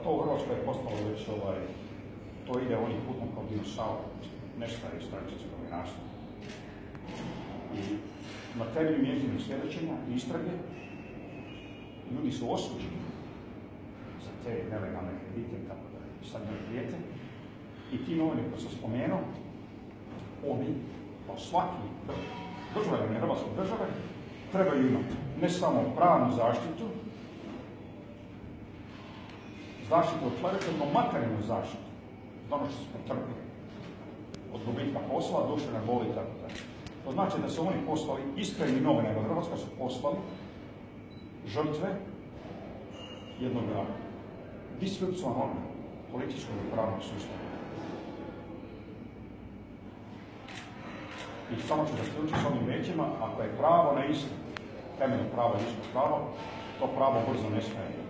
to u Hrvatskoj je postalo već to ide onim putom kao dinosaur, nestaje iz tradicijskog novinarstva. I na temelju njezinih svjedočenja i istrage ljudi su osuđeni za te nelegalne kredite i tako dalje. Sad ne prijete. I ti novine koji sam spomenuo, oni, kao svaki državljani Hrvatske države, trebaju imati ne samo pravnu zaštitu, zaštitu od klevetnog, materijalnu zaštitu, za ono što smo trpili, od gubitka posla, duševne boli i tako dalje. To znači da su oni postali, iskreni novinari od Hrvatska su postali žrtve jednog disfunkcionalnog političkog i pravnog sustava. I samo ću zaključiti s ovim rečima, ako je pravo na istinu, temeljno pravo je ljudsko pravo, to pravo brzo nestaje.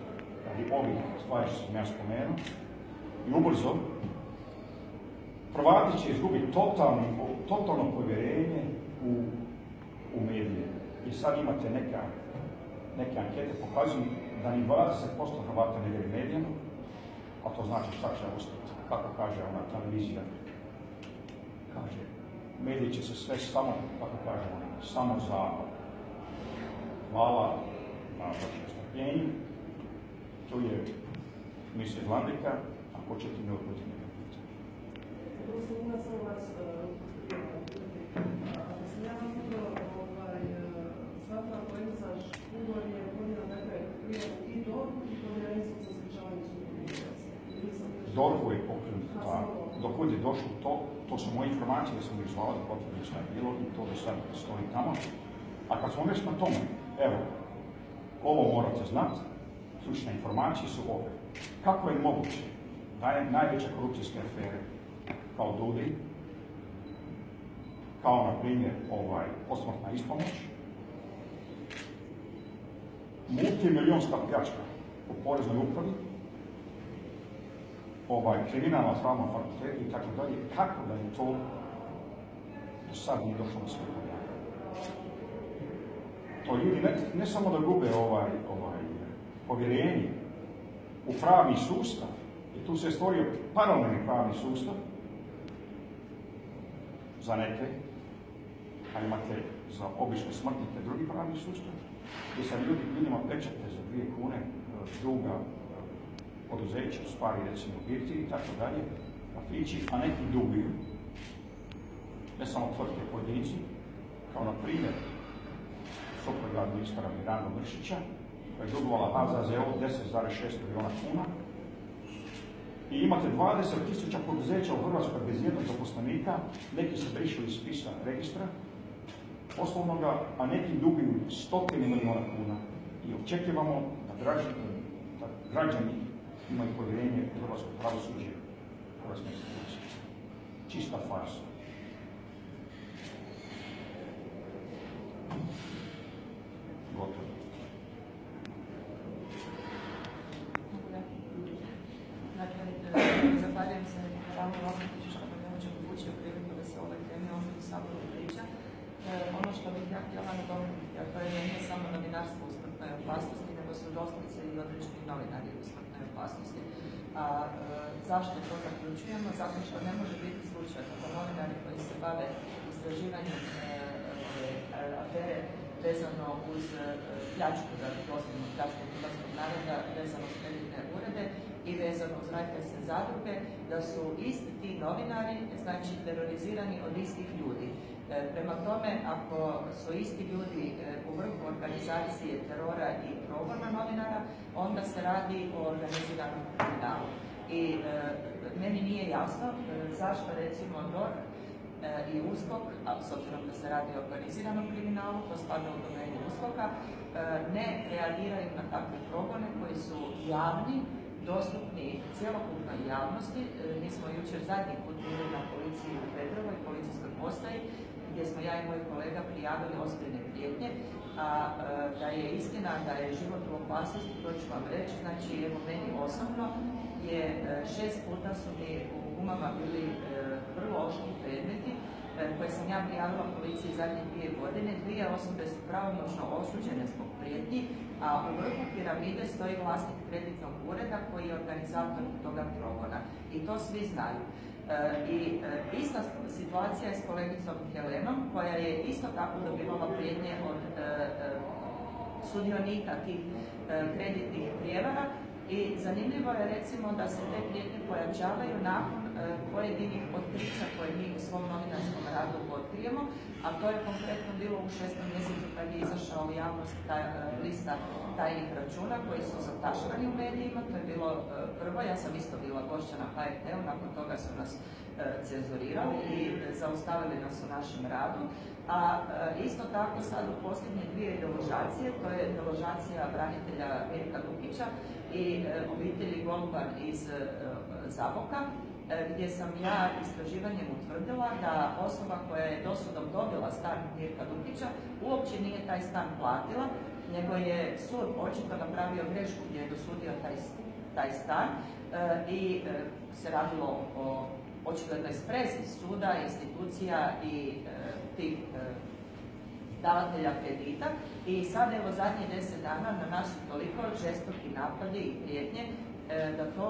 Radi ovih stvari što sam ja spomenuo, i ubrzo Hrvati će izgubiti totalno povjerenje u medije. I sad imate neke ankete pokazuju da ni 20% Hrvata ne vjeruje medijama, a to znači šta će ostati. Kako kaže ona televizija? Kaže, mediji će se sve samo, kako kaže ona, samo za hvala na vašem strpljenju. Tu je misija Landeka, ako ćete ne odgovoriti neka pitanja. Ima sam vas ako sam ja shvatila kolegica Škugor je podnijela dakle prijavu i DORH i Povjerenstvo za sprečavanje sukoba interesa. DORH-u je pokrenut, dok je došlo to su moje informacije, da sam ih zvao, da potvrdim šta je bilo i to do sada stoji tamo. A kad smo već na tome, evo, ovo morate znati, ključne informacije su ove. Kako je moguće da je najveća korupcijske afere kao DUDI, kao na primjer posmrtna ispomoć, multimilijonska pljačka u poreznoj upravi, kriminalna travma fakultetu i tako dalje, kako da je to do sad nije došlo na sve pojave. To ljudi ne samo da gube povjerenje u pravni sustav, i tu se stvorio paralelni pravni sustav za neke, a imate za obične smrtnike drugi pravni sustav, gdje sad ljudima pečate za 2 kune duga poduzeća, stvari recimo birti i tako dalje, kafići, a neki duguju, ne samo tvrtke pojedinci, kao na primjer supruga ministra Miranda Mršića, koja je dugovala HZZO 10,6 milijuna kuna, i imate 20.000 poduzeća u Hrvatskoj bez jednog zaposlenika, neki se brišli iz spisa registra poslovnoga, a neki duguju 100 milijuna kuna. I očekivamo da građani imaju povjerenje u hrvatsko pravosuđe, hrvatske institucije. Čista farsa. Gotovo. Dakle, zahvaljujem se Ramu Lozničiću što me uopće odlučio priliku da se o ovoj temi ovdje u Saboru priča. Ono što bih ja htjela nadopuniti, a to je nije samo novinarstvo u smrtnoj opasnosti, nego su doslovce i određeni novinari u smrtnoj opasnosti. A zašto to zaključujemo? Zato što ne može biti slučaj da novinari koji se bave istraživanjem afere vezano uz pljačku, doslovno pljačku hrvatskog naroda, vezano uz kreditne urede i vezano uz Raiffeisen zadruge, da su isti ti novinari, znači, terorizirani od istih ljudi. Prema tome, ako su isti ljudi u vrhu organizacije terora i progona novinara, onda se radi o organiziranom kriminalu. I meni nije jasno zašto recimo DORH i USKOK, a s obzirom da se radi o organiziranom kriminalu, to spada u domenu USKOK-a, ne reagiraju na takve progone koji su javni, dostupni cjelokupnoj javnosti. Mi smo jučer zadnji put bili na policiji u Petrovoj, policijskoj postaji, gdje smo ja i moj kolega prijavili ozbiljne prijetnje, a da je istina da je život u opasnosti, to ću vam reći, znači evo meni osobno je 6 puta su mi u Umama bili vrlo oštri predmeti koje sam ja prijavila policiji zadnje 2 godine. 2 osobe su pravomoćno osuđene zbog prijetnji, a u vrhu piramide stoji vlasnik kreditnog ureda koji je organizator toga progona. I to svi znaju. I ista situacija je s kolegicom Helenom, koja je isto tako dobivala prijetnje od sudionika tih kreditnih prijevara. I zanimljivo je recimo da se te prijetnje pojačavaju nakon pojedinih otkrića koje mi u svom novinarskom radu otkrijemo, a to je konkretno bilo u 6. mjesecu kad je izašao u javnost lista tajnih računa koji su zataškani u medijima. To je bilo prvo, ja sam isto bila gošća na HRT-u, nakon toga su nas cenzurirali i zaustavili nas u našem radu. A isto tako sad u posljednje 2 deložacije, to je deložacija branitelja Mirka Dukića i obitelji Golubar iz Zaboka, gdje sam ja istraživanjem utvrdila da osoba koja je dosudom dobila stan Mirka Dukića uopće nije taj stan platila, nego je sud očito napravio grešku gdje je dosudio taj stan i se radilo o očiglednoj sprezi suda, institucija i tih davatelja kredita. I sad evo zadnjih 10 dana na nas su toliko žestoki napadi i prijetnje da to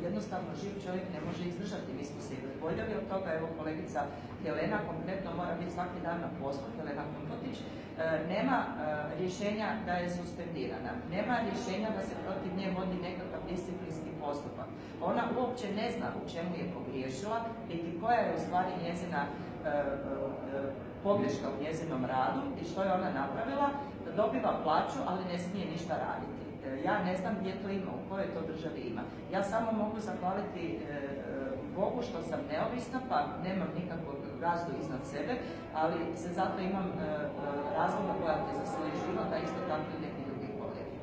jednostavno živ čovjek ne može izdržati. Mi smo se izboljeli od toga, evo kolegica Helena konkretno mora biti svaki dan na poslu, Helena Kompotić, nema rješenja da je suspendirana, nema rješenja da se protiv nje vodi nekakav disciplinski postupak. Ona uopće ne zna u čemu je pogriješila, niti koja je u stvari njezina pogreška u njezinom radu i što je ona napravila, dobiva plaću, ali ne smije ništa raditi. Ja ne znam gdje to ima, u kojoj to državi ima. Ja samo mogu zahvaliti Bogu što sam neovisna, pa nemam nikakvog gazdu iznad sebe, ali se zato imam razloga bojati za svoj život, a isto tako i neki drugi kolege.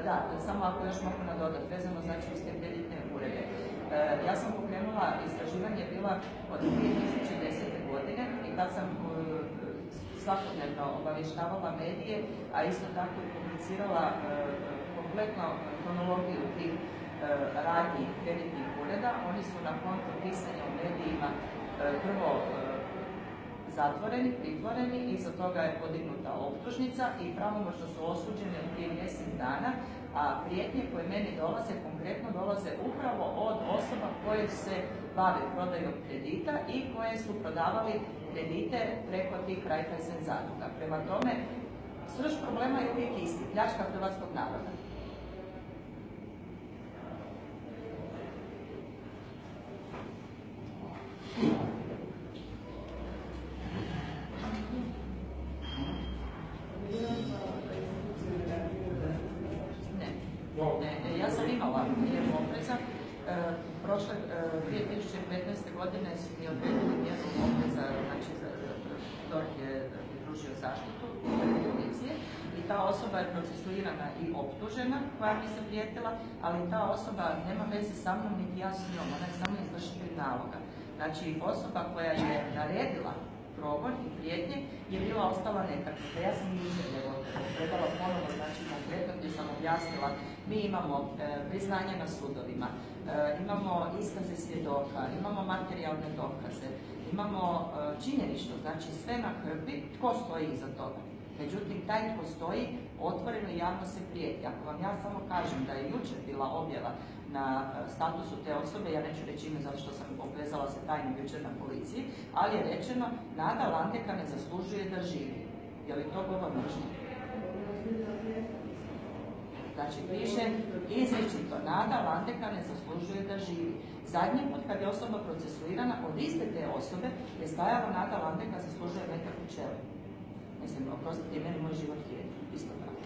Da, samo ako još mogu nadodati, vezano znači uz te kreditne urede. Ja sam pokrenula istraživanje bila od 2010. godine i kad sam svakodnevno obavještavala medije, a isto tako i publicirala kompletno kronologiju tih radnji kreditnih ureda. Oni su na konto pisanja u medijima prvo zatvoreni, pritvoreni, iza toga je podignuta optužnica i pravomoćno su osuđene prije mjesec dana, a prijetnje koje meni dolaze, konkretno dolaze upravo od osoba koje se bave prodajom kredita i koje su prodavali kredite preko tih Raiffeisen zadruga. Prema tome, srž problema je uvijek isti, pljačka hrvatskog naroda. Ne, ja sam imala mjeru opreza. Prošle 2015. godine su mi odredili mjeru opreza, znači DORH je pružio zaštitu policije i ta osoba je procesuirana i optužena koja mi se prijetila, ali ta osoba nema veze sa mnom niti ja s njom, ona je samo izvršitelj naloga. Znači osoba koja je naredila progon i prijetnje je bila ostala netaknuta. Ja sam jučer predala ponovo, znači konkretno gdje sam objasnila, mi imamo priznanje na sudovima, imamo iskaze svjedoka, imamo materijalne dokaze, imamo činjenično, znači sve na hrpi, tko stoji iza toga. Međutim, taj tko stoji, otvoreno i javno se prijeti. Ako vam ja samo kažem da je jučer bila objava na statusu te osobe, ja neću reći ime zato što sam obvezala se tajno jučer na policiji, ali je rečeno Nada Landeka ne zaslužuje da živi. Je li to govor mržnje? Znači, piše izričito, Nada Landeka ne zaslužuje da živi. Zadnji put kad je osoba procesuirana, od iste te osobe je stajala Nada Landeka zaslužuje metak u čelu. Mislim, oprostite, meni moj život je isto tako.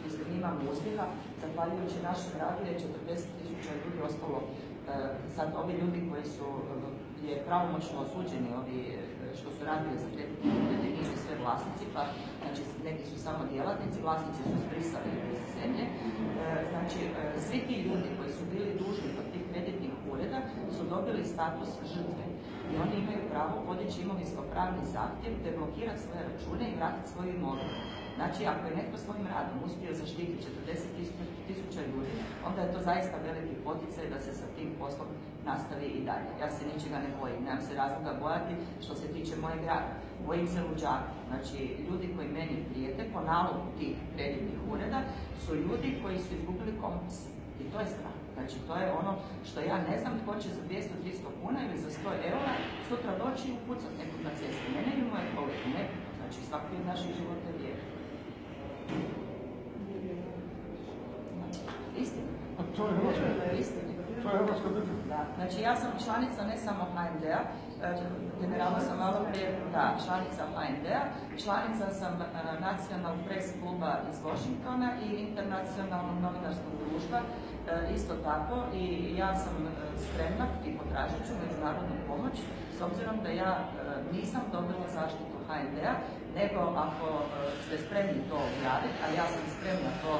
Mislim, mi imamo uspjeha, zahvaljujući našem radu je 40.000 ljudi ostalo. Sad ovi ljudi koji su je pravomoćno osuđeni ovi što su radili za kreditne urede, nisu sve vlasnici, pa znači neki su samo djelatnici, vlasnici su zbrisali iz zemlje. Znači, svi ti ljudi koji su bili dužni od tih kreditnih ureda su dobili status žrtve i oni imaju pravo podići imovinsko-pravni zahtjev, deblokirati svoje račune i vratiti svoju imovinu. Znači, ako je netko svojim radom uspio zaštititi 40.000 ljudi, onda je to zaista veliki poticaj da se sa tim poslom nastavi i dalje. Ja se ničega ne bojim, nemam se razloga bojati što se tiče mojeg rada. Bojim se luđaka. Znači, ljudi koji meni prijete po nalogu tih kreditnih ureda su ljudi koji su izgubili kompas. I to je strah. Znači, to je ono što ja ne znam tko će za 200-300 kuna ili za 100 eura sutra doći i upucati nekog na cestu. Mene ili moje kolege, ne. Znači, svaki od naših života je vijek. Istina. To je Hrvatska. Istina. To je Hrvatska država. Da. Znači, ja sam članica ne samo HND-a, generalno sam malo prije, da, članica HND-a, članica sam Nacionalnog press kluba iz Washingtona i Internacionalnog novinarskog društva, isto tako, i ja sam spremna i potražit ću međunarodnu pomoć, s obzirom da ja nisam dobila zaštitu HND-a, nego ako ste spremni to objaviti, a ja sam spremna to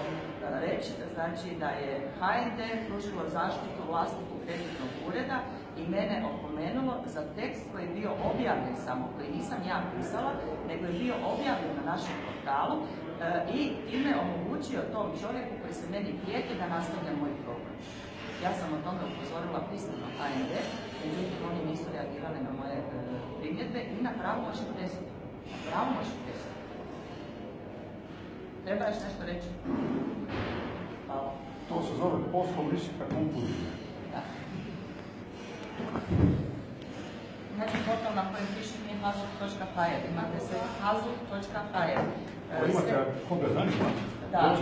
reći, znači da je HND pružilo zaštitu vlasniku kreditnog ureda i mene opomenulo za tekst koji je bio objavljen samo, koji nisam ja pisala, nego je bio objavljen na našem portalu i time omogućio tom čovjeku koji se meni prijeti da nastavlja moj program. Ja sam o tome upozorila pismeno HND, međutim oni nisu reagirali na moje primjedbe i na pravomoćnu presudu. Pravomoćnu presudu. Treba još nešto reći? Hvala. To se zove poslovnička konfuzija. Da. Znači, portal na kojem piše mi je hazuk.hr. Imate se hazuk.hr. Imate koga zanima? Da,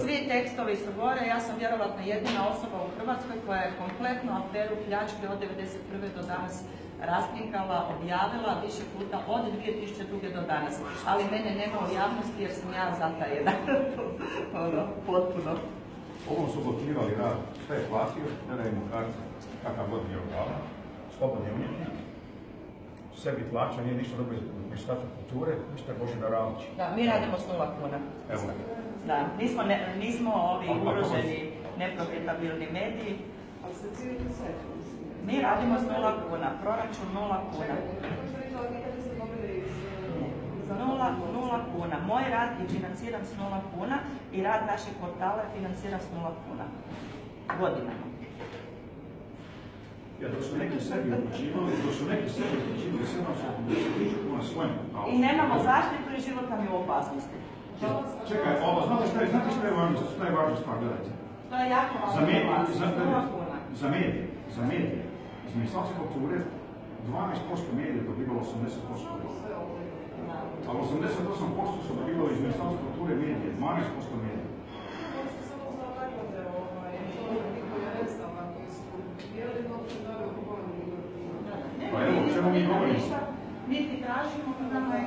svi tekstovi su gore, ja sam vjerovatno jedina osoba u Hrvatskoj koja je kompletnu aferu pljačke od 1991. do danas raskrinkala, objavila više puta od 2002. do danas. Ali mene nema u javnosti jer sam ja zatajena. Potpuno. Ovom su blokirali rad, sve je platio, ne daje mu kartu, kakav god bio glava, slobodni umjetnik, sebi plaća, nije ništa dobro iz Ministarstva kulture, ništa je Božidar Ralić. Da, mi radimo s 0 kuna. Evo. Da, nismo ovi ugroženi neprofitabilni mediji. Ali se civilni sektor. Mi radimo s 0 kuna, proračun 0 kuna. Nula kuna. Moj rad je financiran s 0 kuna i rad našeg portala je financiran s 0 kuna. Godinama. Ja, dok su neki sebi odlučivali, 780 kuna svojem portalu. I nemamo zaštitu i život nam je u opasnosti. Čekaj, znate šta je važna stvar, gledajte? To je jako važno. Za medije. Iz Ministarstva kulture 12% medija je dobivalo 80%. Ali 88% su dobivalo iz Ministarstva kulture medije, 12% medija. Pa evo, o čemu mi govorimo? Mi ti tražimo, nama je